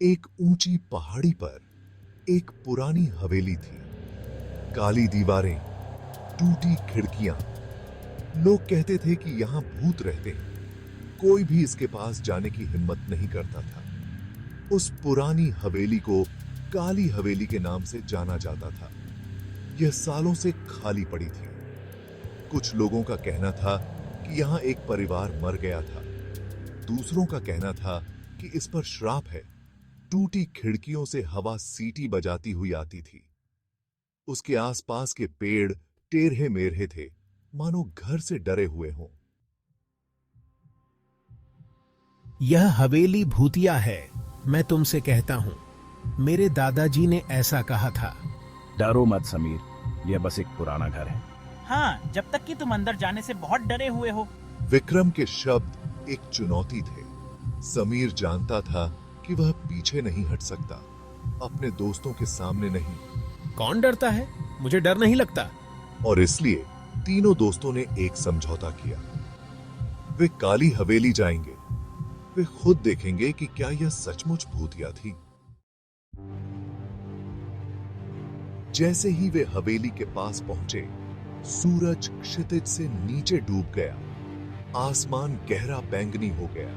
एक ऊंची पहाड़ी पर एक पुरानी हवेली थी। काली दीवारें, टूटी खिड़कियां। लोग कहते थे कि यहां भूत रहते हैं। कोई भी इसके पास जाने की हिम्मत नहीं करता था। उस पुरानी हवेली को काली हवेली के नाम से जाना जाता था। यह सालों से खाली पड़ी थी। कुछ लोगों का कहना था कि यहां एक परिवार मर गया था। दूसरों का कहना था कि इस पर श्राप है। टूटी खिड़कियों से हवा सीटी बजाती हुई आती थी। उसके आसपास के पेड़ टेढ़े मेढ़े थे, मानो घर से डरे हुए हों। यह हवेली भूतिया है, मैं तुमसे कहता हूं। मेरे दादाजी ने ऐसा कहा था। डरो मत समीर, यह बस एक पुराना घर है। हाँ, जब तक कि तुम अंदर जाने से बहुत डरे हुए हो। विक्रम के शब्द एक चुनौती थे। समीर जानता था कि वह पीछे नहीं हट सकता, अपने दोस्तों के सामने नहीं। कौन डरता है? मुझे डर नहीं लगता। और इसलिए तीनों दोस्तों ने एक समझौता किया। वे काली हवेली जाएंगे। वे खुद देखेंगे कि क्या यह सचमुच भूतिया थी। जैसे ही वे हवेली के पास पहुंचे, सूरज क्षितिज से नीचे डूब गया। आसमान गहरा बैंगनी हो गया।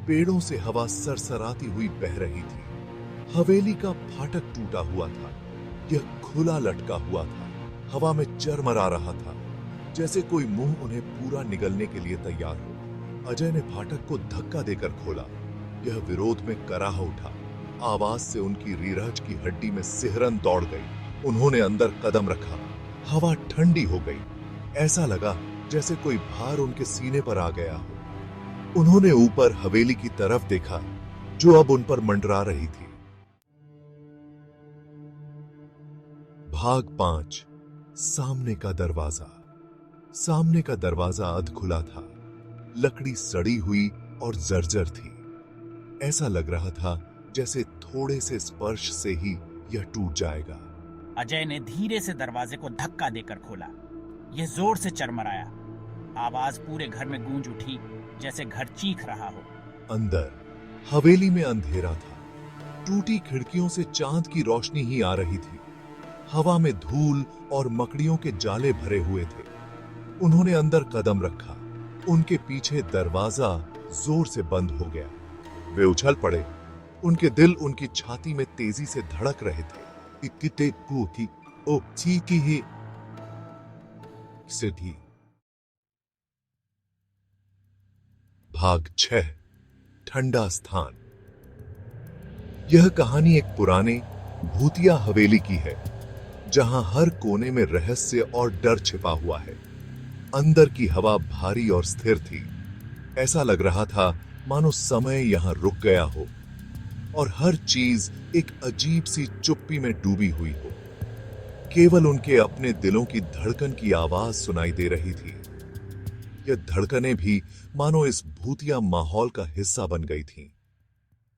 पेड़ों से हवा सरसराती हुई बह रही थी। हवेली का फाटक टूटा हुआ था। यह खुला लटका हुआ था, हवा में चरमरा रहा था, जैसे कोई मुंह उन्हें पूरा निगलने के लिए तैयार हो। अजय ने फाटक को धक्का देकर खोला। यह विरोध में कराह उठा। आवाज से उनकी रीरज की हड्डी में सिहरन दौड़ गई। उन्होंने अंदर कदम रखा। हवा ठंडी हो गई। ऐसा लगा जैसे कोई भार उनके सीने पर आ गया हो। उन्होंने ऊपर हवेली की तरफ देखा, जो अब उन पर मंडरा रही थी। भाग 5। सामने का दरवाजा। सामने का दरवाजा अध खुला था। लकड़ी सड़ी हुई और जर्जर थी। ऐसा लग रहा था जैसे थोड़े से स्पर्श से ही यह टूट जाएगा। अजय ने धीरे से दरवाजे को धक्का देकर खोला। यह जोर से चरमराया। आवाज पूरे घर में गूंज उठी, जैसे घर चीख रहा हो। अंदर हवेली में अंधेरा था। टूटी खिड़कियों से चांद की रोशनी ही आ रही थी। हवा में धूल और मकड़ियों के जाले भरे हुए थे। उन्होंने अंदर कदम रखा। उनके पीछे दरवाजा जोर से बंद हो गया। वे उछल पड़े। उनके दिल उनकी छाती में तेजी से धड़क रहे थे। इतनी थी ओ चीखी ही से थी। भाग 6। ठंडा स्थान। यह कहानी एक पुराने भूतिया हवेली की है, जहां हर कोने में रहस्य और डर छिपा हुआ है। अंदर की हवा भारी और स्थिर थी। ऐसा लग रहा था मानो समय यहां रुक गया हो और हर चीज एक अजीब सी चुप्पी में डूबी हुई हो। केवल उनके अपने दिलों की धड़कन की आवाज सुनाई दे रही थी। यह धड़कनें भी मानो इस भूतिया माहौल का हिस्सा बन गई थीं।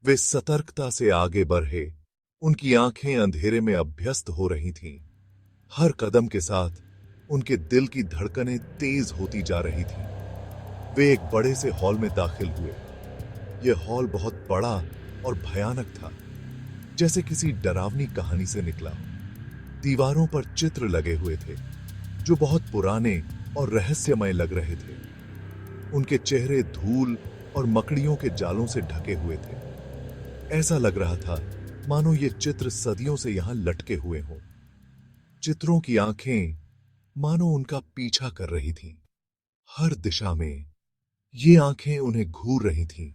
वे सतर्कता से आगे बढ़े। उनकी आंखें अंधेरे में अभ्यस्त हो रही थीं। हर कदम के साथ उनके दिल की धड़कनें तेज होती जा रही थीं। वे एक बड़े से हॉल में दाखिल हुए। यह हॉल बहुत बड़ा और भयानक था, जैसे किसी डरावनी कहानी से निकला हो। दीवारों पर चित्र लगे हुए थे, जो बहुत पुराने और रहस्यमय लग रहे थे। उनके चेहरे धूल और मकड़ियों के जालों से ढके हुए थे। ऐसा लग रहा था मानो ये चित्र सदियों से यहां लटके हुए हों। चित्रों की आंखें मानो उनका पीछा कर रही थीं। हर दिशा में ये आंखें उन्हें घूर रही थीं,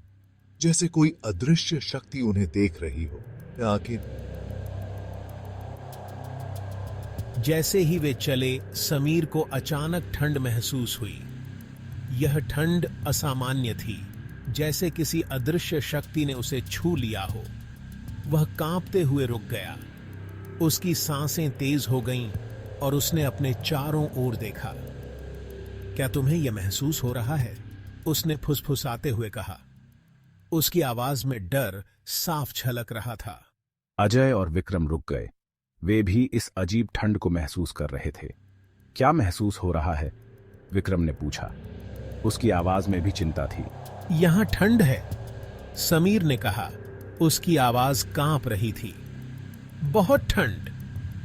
जैसे कोई अदृश्य शक्ति उन्हें देख रही हो। आंखें जैसे ही वे चले, समीर को अचानक ठंड महसूस हुई। यह ठंड असामान्य थी, जैसे किसी अदृश्य शक्ति ने उसे छू लिया हो। वह कांपते हुए रुक गया। उसकी सांसें तेज हो गईं और उसने अपने चारों ओर देखा। क्या तुम्हें यह महसूस हो रहा है? उसने फुसफुसाते हुए कहा। उसकी आवाज में डर साफ झलक रहा था। अजय और विक्रम रुक गए। वे भी इस अजीब ठंड को महसूस कर रहे थे। क्या महसूस हो रहा है? विक्रम ने पूछा। उसकी आवाज में भी चिंता थी। यहां ठंड है, समीर ने कहा। उसकी आवाज कांप रही थी। बहुत ठंड।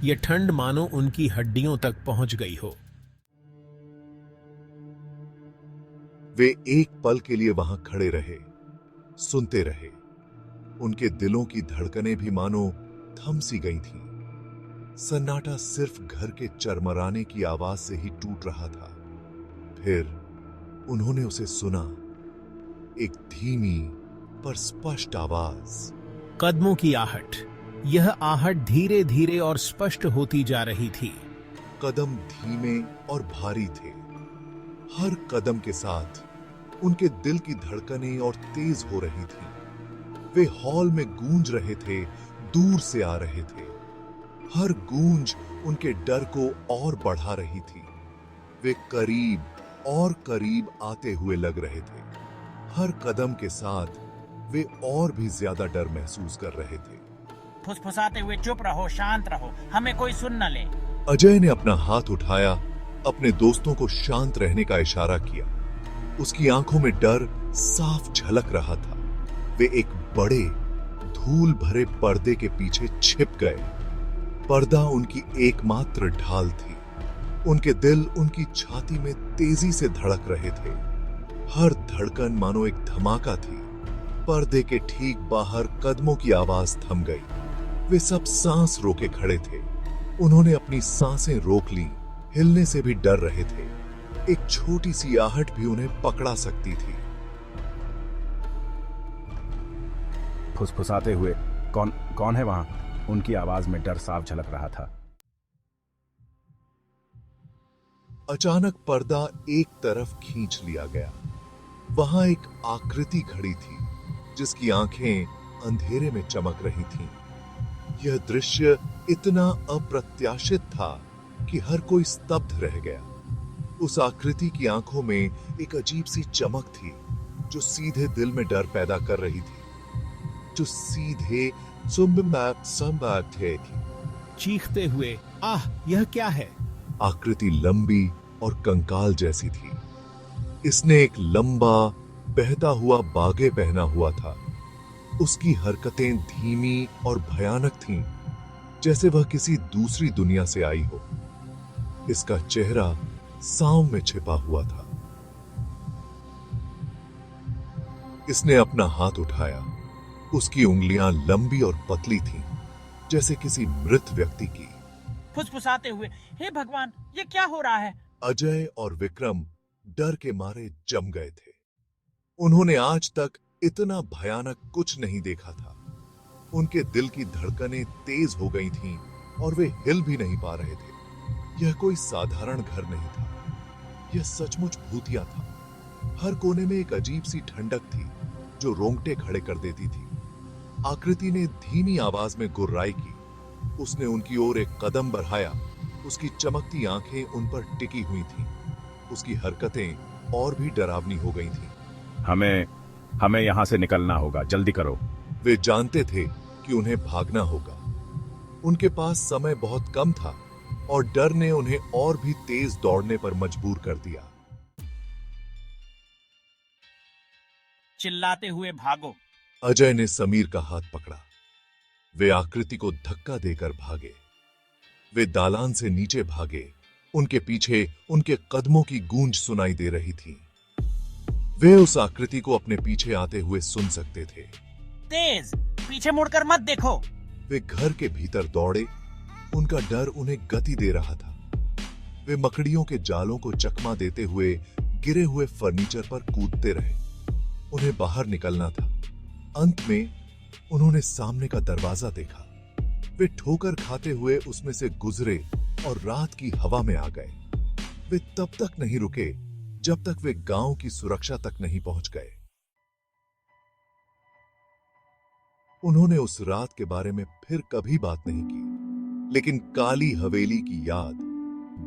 यह ठंड मानो उनकी हड्डियों तक पहुंच गई हो। वे एक पल के लिए वहां खड़े रहे, सुनते रहे। उनके दिलों की धड़कनें भी मानो थम सी गई थीं। सन्नाटा सिर्फ घर के चरमराने की आवाज से ही टूट रहा था। फिर उन्होंने उसे सुना, एक धीमी पर स्पष्ट आवाज। कदमों की आहट। यह आहट धीरे धीरे और स्पष्ट होती जा रही थी। कदम धीमे और भारी थे। हर कदम के साथ उनके दिल की धड़कनें और तेज हो रही थी। वे हॉल में गूंज रहे थे, दूर से आ रहे थे। हर गूंज उनके डर को और बढ़ा रही थी। वे करीब और करीब आते हुए लग रहे थे। हर कदम के साथ वे और भी ज्यादा डर महसूस कर रहे थे। फुसफुसाते हुए चुप रहो, शांत रहो, हमें कोई सुन न ले। अजय ने अपना हाथ उठाया, अपने दोस्तों को शांत रहने का इशारा किया। उसकी आंखों में डर साफ झलक रहा था। वे एक बड़े धूल भरे पर्दे के पीछे छिप गए। पर्दा उनकी एकमात्र ढाल थी। उनके दिल उनकी छाती में तेजी से धड़क रहे थे। हर धड़कन मानो एक धमाका थी। पर्दे के ठीक बाहर कदमों की आवाज थम गई। वे सब सांस रोके खड़े थे। उन्होंने अपनी सांसें रोक लीं, हिलने से भी डर रहे थे। एक छोटी सी आहट भी उन्हें पकड़ा सकती थी। फुसफुसाते हुए, कौन है वहां? उनकी आवाज में डर साफ झलक रहा था। अचानक पर्दा एक तरफ खींच लिया गया। वहां एक आकृति खड़ी थी, जिसकी आंखें अंधेरे में चमक रही थीं। यह दृश्य इतना अप्रत्याशित था कि हर कोई स्तब्ध रह गया। उस आकृति की आंखों में एक अजीब सी चमक थी, जो सीधे दिल में डर पैदा कर रही थी, जो सीधे थे। चीखते हुए, आह, यह क्या है? आकृति लंबी और कंकाल जैसी थी। इसने एक लंबा बहता हुआ बागे पहना हुआ था। उसकी हरकतें धीमी और भयानक थीं, जैसे वह किसी दूसरी दुनिया से आई हो। इसका चेहरा सांव में छिपा हुआ था। इसने अपना हाथ उठाया। उसकी उंगलियां लंबी और पतली थीं, जैसे किसी मृत व्यक्ति की। फुसफुसाते हुए, हे भगवान, ये क्या हो रहा है? अजय और विक्रम डर के मारे जम गए थे। उन्होंने आज तक इतना भयानक कुछ नहीं देखा था। उनके दिल की धड़कनें तेज हो गई थीं और वे हिल भी नहीं पा रहे थे। यह कोई साधारण घर नहीं था। यह सचमुच भूतिया था। हर कोने में एक अजीब सी ठंडक थी, जो रोंगटे खड़े कर देती थी। आकृति ने धीमी आवाज में गुर्राई की। उसने उनकी ओर एक कदम बढ़ाया। उसकी चमकती आंखें उन पर टिकी हुई थीं। उसकी हरकतें और भी डरावनी हो गई थीं। हमें यहां से निकलना होगा, जल्दी करो। वे जानते थे कि उन्हें भागना होगा। उनके पास समय बहुत कम था और डर ने उन्हें और भी तेज दौड़ने पर मजबूर कर दिया। चिल्लाते हुए भागो। अजय ने समीर का हाथ पकड़ा। वे आकृति को धक्का देकर भागे। वे दालान से नीचे भागे। उनके पीछे उनके कदमों की गूंज सुनाई दे रही थी। वे उस आकृति को अपने पीछे आते हुए सुन सकते थे। तेज, पीछे मुड़कर मत देखो। वे घर के भीतर दौड़े। उनका डर उन्हें गति दे रहा था। वे मकड़ियों के जालों को चकमा देते हुए गिरे हुए फर्नीचर पर कूदते रहे। उन्हें बाहर निकलना था। अंत में उन्होंने सामने का दरवाजा देखा। वे ठोकर खाते हुए उसमें से गुजरे और रात की हवा में आ गए। वे तब तक नहीं रुके जब तक वे गांव की सुरक्षा तक नहीं पहुंच गए। उन्होंने उस रात के बारे में फिर कभी बात नहीं की, लेकिन काली हवेली की याद,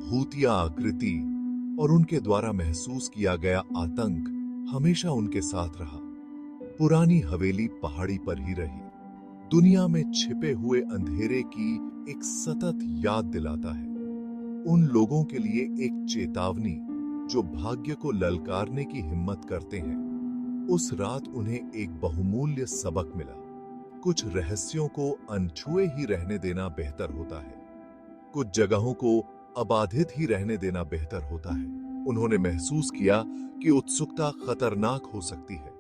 भूतिया आकृति और उनके द्वारा महसूस किया गया आतंक हमेशा उनके साथ रहा। पुरानी हवेली पहाड़ी पर ही रही, दुनिया में छिपे हुए अंधेरे की एक सतत याद दिलाता है। उन लोगों के लिए एक चेतावनी जो भाग्य को ललकारने की हिम्मत करते हैं। उस रात उन्हें एक बहुमूल्य सबक मिला। कुछ रहस्यों को अनछुए ही रहने देना बेहतर होता है, कुछ जगहों को अबाधित ही रहने देना बेहतर होता है। उन्होंने महसूस किया कि उत्सुकता खतरनाक हो सकती है,